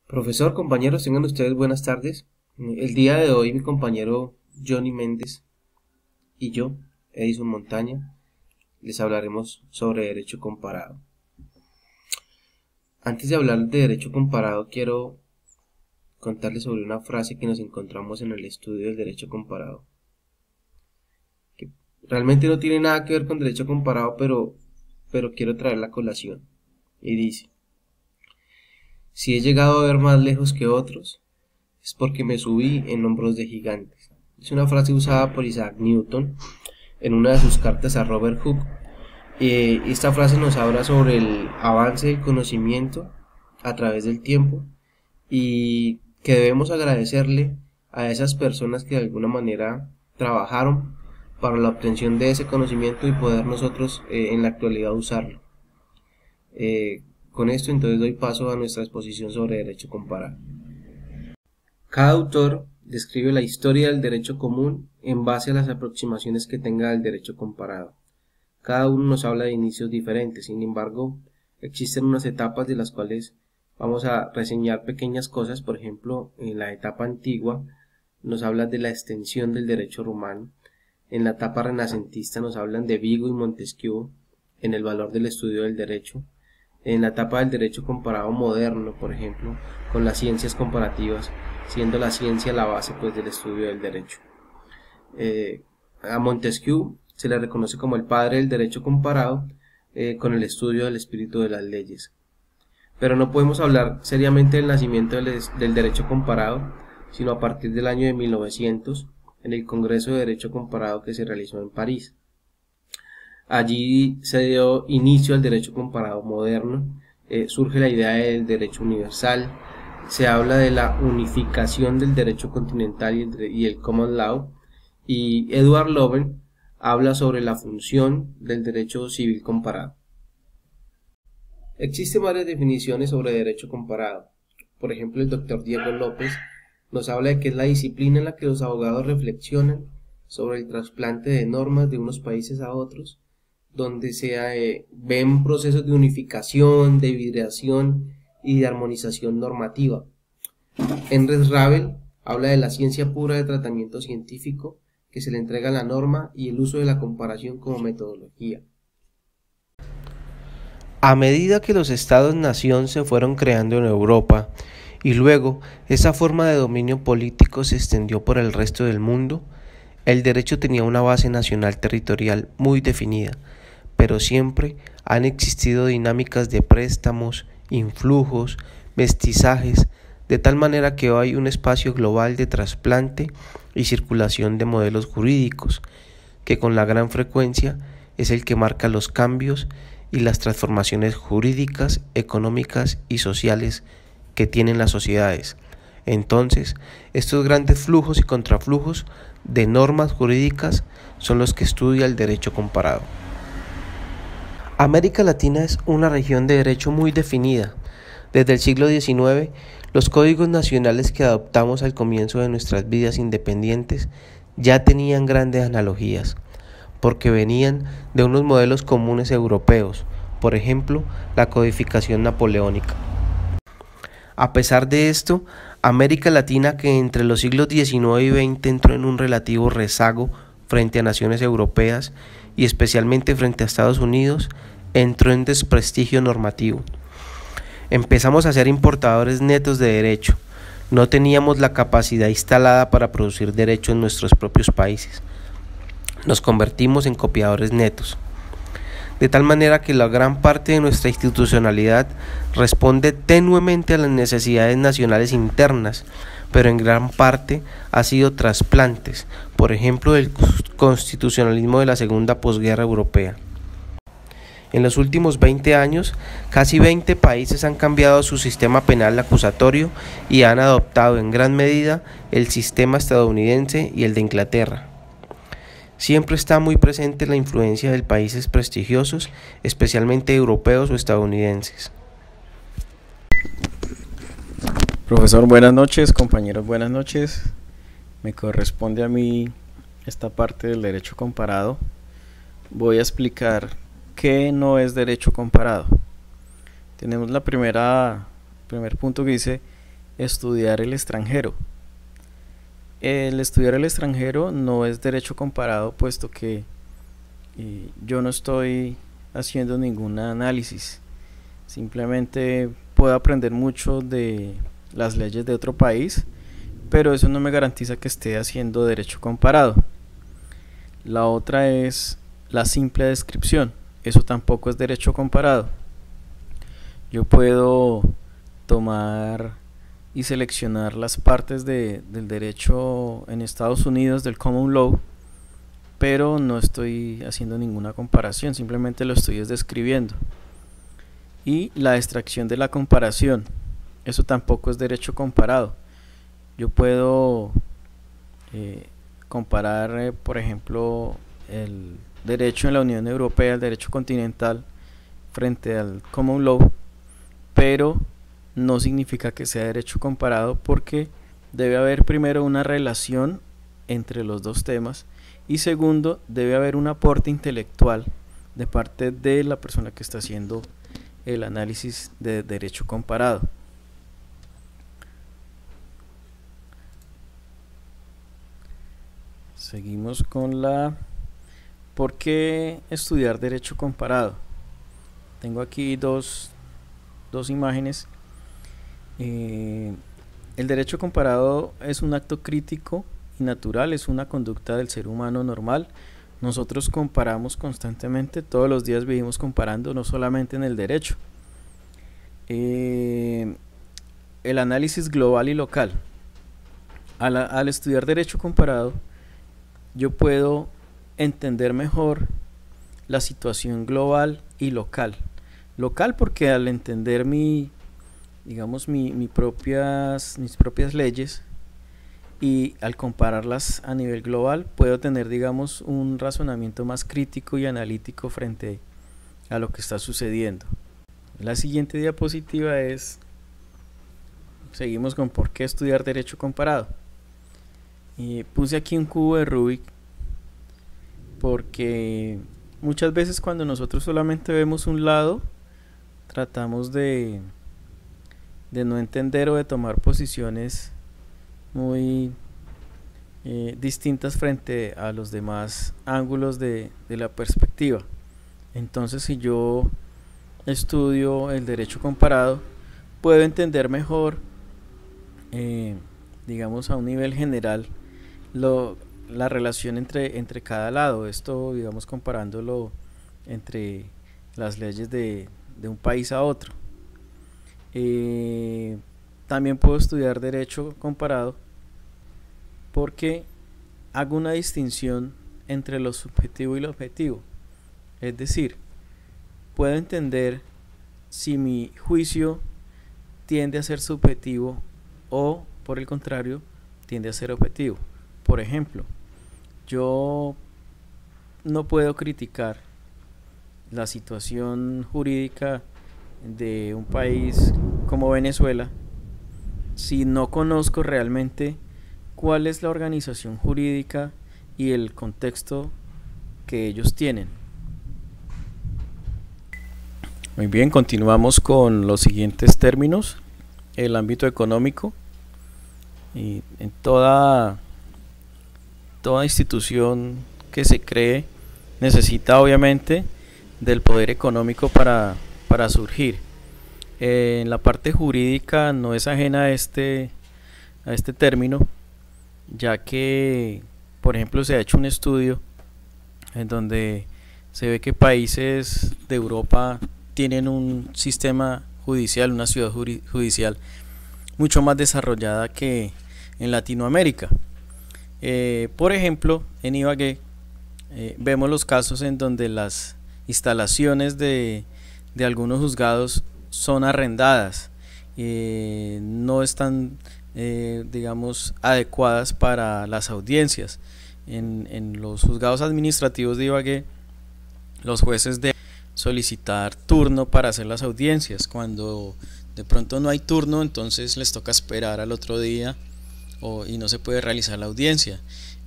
Profesor, compañeros, tengan ustedes buenas tardes. El día de hoy mi compañero Johnny Méndez y yo, Edison Montaña, les hablaremos sobre derecho comparado. Antes de hablar de derecho comparado, quiero contarles sobre una frase que nos encontramos en el estudio del derecho comparado, que realmente no tiene nada que ver con derecho comparado, pero quiero traerla a colación. Y dice: si he llegado a ver más lejos que otros, es porque me subí en hombros de gigantes. Es una frase usada por Isaac Newton en una de sus cartas a Robert Hooke. Esta frase nos habla sobre el avance del conocimiento a través del tiempo y que debemos agradecerle a esas personas que de alguna manera trabajaron para la obtención de ese conocimiento y poder nosotros en la actualidad usarlo. Con esto entonces doy paso a nuestra exposición sobre derecho comparado. Cada autor describe la historia del derecho común en base a las aproximaciones que tenga del derecho comparado. Cada uno nos habla de inicios diferentes, sin embargo, existen unas etapas de las cuales vamos a reseñar pequeñas cosas. Por ejemplo, en la etapa antigua nos habla de la extensión del derecho romano, en la etapa renacentista nos hablan de Vigo y Montesquieu en el valor del estudio del derecho, en la etapa del derecho comparado moderno, por ejemplo, con las ciencias comparativas, siendo la ciencia la base del estudio del derecho. A Montesquieu se le reconoce como el padre del derecho comparado con el estudio del espíritu de las leyes. Pero no podemos hablar seriamente del nacimiento del derecho comparado, sino a partir del año de 1900, en el Congreso de Derecho Comparado que se realizó en París. Allí se dio inicio al derecho comparado moderno, surge la idea del derecho universal, se habla de la unificación del derecho continental y el common law, y Edward Loven habla sobre la función del derecho civil comparado. Existen varias definiciones sobre derecho comparado. Por ejemplo, el doctor Diego López nos habla de que es la disciplina en la que los abogados reflexionan sobre el trasplante de normas de unos países a otros, donde se ven procesos de unificación, de hibridación y de armonización normativa. Henry Ravel habla de la ciencia pura de tratamiento científico que se le entrega a la norma y el uso de la comparación como metodología. A medida que los estados-nación se fueron creando en Europa y luego esa forma de dominio político se extendió por el resto del mundo, el derecho tenía una base nacional territorial muy definida, pero siempre han existido dinámicas de préstamos, influjos, mestizajes, de tal manera que hoy hay un espacio global de trasplante y circulación de modelos jurídicos, que con la gran frecuencia es el que marca los cambios y las transformaciones jurídicas, económicas y sociales que tienen las sociedades. Entonces, estos grandes flujos y contraflujos de normas jurídicas son los que estudia el derecho comparado. América Latina es una región de derecho muy definida. Desde el siglo XIX, los códigos nacionales que adoptamos al comienzo de nuestras vidas independientes ya tenían grandes analogías, porque venían de unos modelos comunes europeos, por ejemplo, la codificación napoleónica. A pesar de esto, América Latina, que entre los siglos XIX y XX entró en un relativo rezago frente a naciones europeas y especialmente frente a Estados Unidos, entró en desprestigio normativo. Empezamos a ser importadores netos de derecho. No teníamos la capacidad instalada para producir derecho en nuestros propios países. Nos convertimos en copiadores netos. De tal manera que la gran parte de nuestra institucionalidad responde tenuemente a las necesidades nacionales internas, pero en gran parte ha sido trasplantes, por ejemplo, del constitucionalismo de la segunda posguerra europea. En los últimos 20 años, casi 20 países han cambiado su sistema penal acusatorio y han adoptado en gran medida el sistema estadounidense y el de Inglaterra. Siempre está muy presente la influencia de países prestigiosos, especialmente europeos o estadounidenses. Profesor, buenas noches, compañeros, buenas noches. Me corresponde a mí esta parte del derecho comparado. Voy a explicar qué no es derecho comparado. Tenemos primer punto que dice estudiar el extranjero. El estudiar el extranjero no es derecho comparado, puesto que yo no estoy haciendo ningún análisis. Simplemente puedo aprender mucho de las leyes de otro país, pero eso no me garantiza que esté haciendo derecho comparado. La otra es la simple descripción. Eso tampoco es derecho comparado. Yo puedo tomar y seleccionar las partes del derecho en Estados Unidos del Common Law, pero no estoy haciendo ninguna comparación, simplemente lo estoy describiendo. Y la extracción de la comparación, eso tampoco es derecho comparado. Yo puedo comparar, por ejemplo, el derecho en la Unión Europea, el derecho continental, frente al Common Law, pero no significa que sea derecho comparado, porque debe haber primero una relación entre los dos temas, y segundo, debe haber un aporte intelectual de parte de la persona que está haciendo el análisis de derecho comparado. Seguimos con la ¿por qué estudiar derecho comparado? Tengo aquí dos imágenes. El derecho comparado es un acto crítico y natural, es una conducta del ser humano normal. Nosotros comparamos constantemente, todos los días vivimos comparando, no solamente en el derecho. El análisis global y local. Al estudiar derecho comparado, yo puedo entender mejor la situación global y local. Local porque al entender mis propias leyes, y al compararlas a nivel global puedo tener, digamos, un razonamiento más crítico y analítico frente a lo que está sucediendo. La siguiente diapositiva seguimos con por qué estudiar derecho comparado. Y puse aquí un cubo de Rubik porque muchas veces cuando nosotros solamente vemos un lado, tratamos de no entender o de tomar posiciones muy distintas frente a los demás ángulos de la perspectiva. Entonces, si yo estudio el derecho comparado, puedo entender mejor, digamos a un nivel general, la relación entre cada lado. Esto, digamos, comparándolo entre las leyes de un país a otro. También puedo estudiar derecho comparado porque hago una distinción entre lo subjetivo y lo objetivo. Es decir, puedo entender si mi juicio tiende a ser subjetivo o, por el contrario, tiende a ser objetivo. Por ejemplo, yo no puedo criticar la situación jurídica de un país como Venezuela si no conozco realmente cuál es la organización jurídica y el contexto que ellos tienen. Muy bien, continuamos con los siguientes términos. El ámbito económico. Y en toda institución que se cree necesita obviamente del poder económico para surgir. En la parte jurídica no es ajena a este término, ya que, por ejemplo, se ha hecho un estudio en donde se ve que países de Europa tienen un sistema judicial, una ciudad judicial mucho más desarrollada que en Latinoamérica. Por ejemplo, en Ibagué vemos los casos en donde las instalaciones de algunos juzgados son arrendadas, no están digamos adecuadas para las audiencias. En los juzgados administrativos de Ibagué, los jueces deben solicitar turno para hacer las audiencias. Cuando de pronto no hay turno, entonces les toca esperar al otro día y no se puede realizar la audiencia.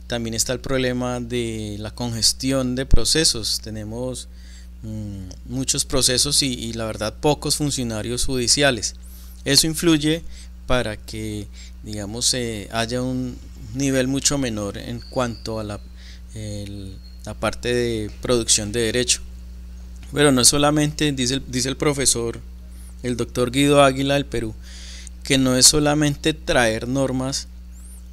También está el problema de la congestión de procesos. Tenemos muchos procesos y la verdad pocos funcionarios judiciales. Eso influye para que, digamos, haya un nivel mucho menor en cuanto a la parte de producción de derecho. Pero no es solamente, dice el profesor, el doctor Guido Águila del Perú, que no es solamente traer normas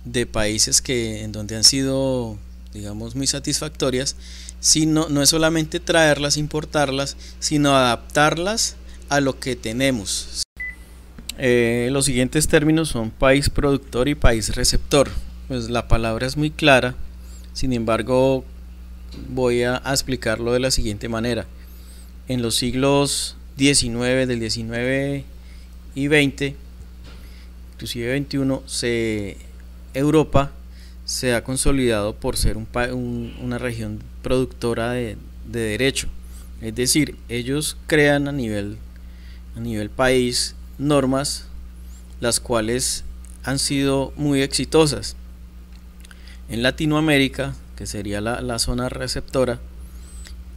de países en donde han sido, digamos, muy satisfactorias, sino no es solamente traerlas, importarlas, sino adaptarlas a lo que tenemos. Los siguientes términos son país productor y país receptor. Pues la palabra es muy clara, sin embargo voy a explicarlo de la siguiente manera. En los siglos XIX, del XIX y XX, inclusive XXI, Europa se ha consolidado por ser una región productora de derecho. Es decir, ellos crean a nivel país normas las cuales han sido muy exitosas. En Latinoamérica, que sería la zona receptora,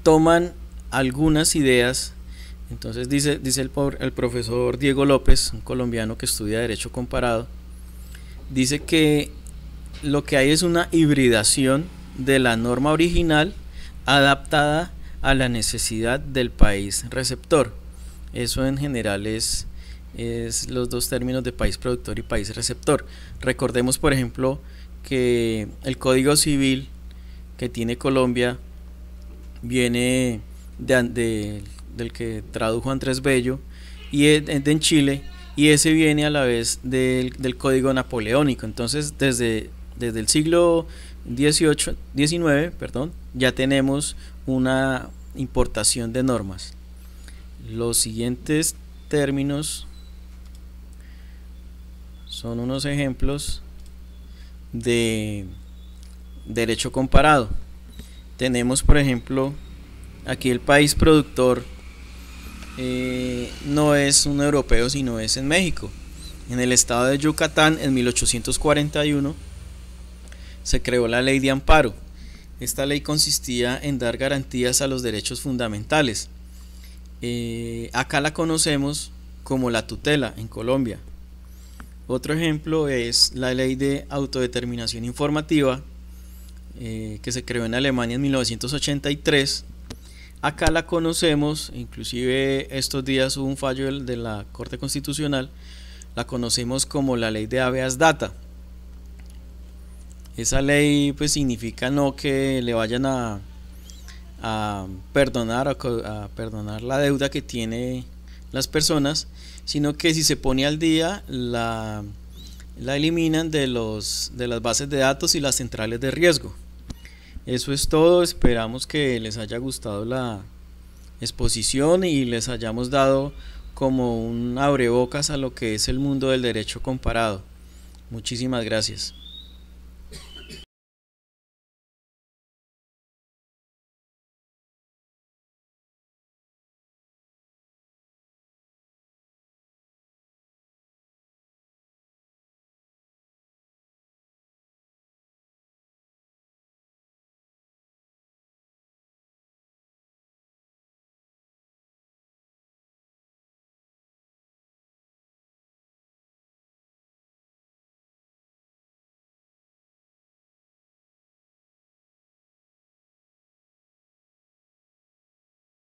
toman algunas ideas. Entonces dice el profesor Diego López, un colombiano que estudia Derecho Comparado, dice que lo que hay es una hibridación de la norma original adaptada a la necesidad del país receptor. Eso en general es los dos términos de país productor y país receptor. Recordemos, por ejemplo, que el Código Civil que tiene Colombia viene del que tradujo Andrés Bello, y es de Chile, y ese viene a la vez del Código Napoleónico. Entonces desde el siglo XIX, ya tenemos una importación de normas. Los siguientes términos son unos ejemplos de derecho comparado. Tenemos, por ejemplo, aquí el país productor no es un europeo, sino es en México. En el estado de Yucatán, en 1841, se creó la ley de amparo. Esta ley consistía en dar garantías a los derechos fundamentales. Acá la conocemos como la tutela en Colombia. Otro ejemplo es la ley de autodeterminación informativa, que se creó en Alemania en 1983. Acá la conocemos, inclusive estos días hubo un fallo de la Corte Constitucional, la conocemos como la ley de habeas data. Esa ley pues significa no que le vayan a perdonar la deuda que tiene las personas, sino que si se pone al día la eliminan de las bases de datos y las centrales de riesgo. Eso es todo, esperamos que les haya gustado la exposición y les hayamos dado como un abrebocas a lo que es el mundo del derecho comparado. Muchísimas gracias.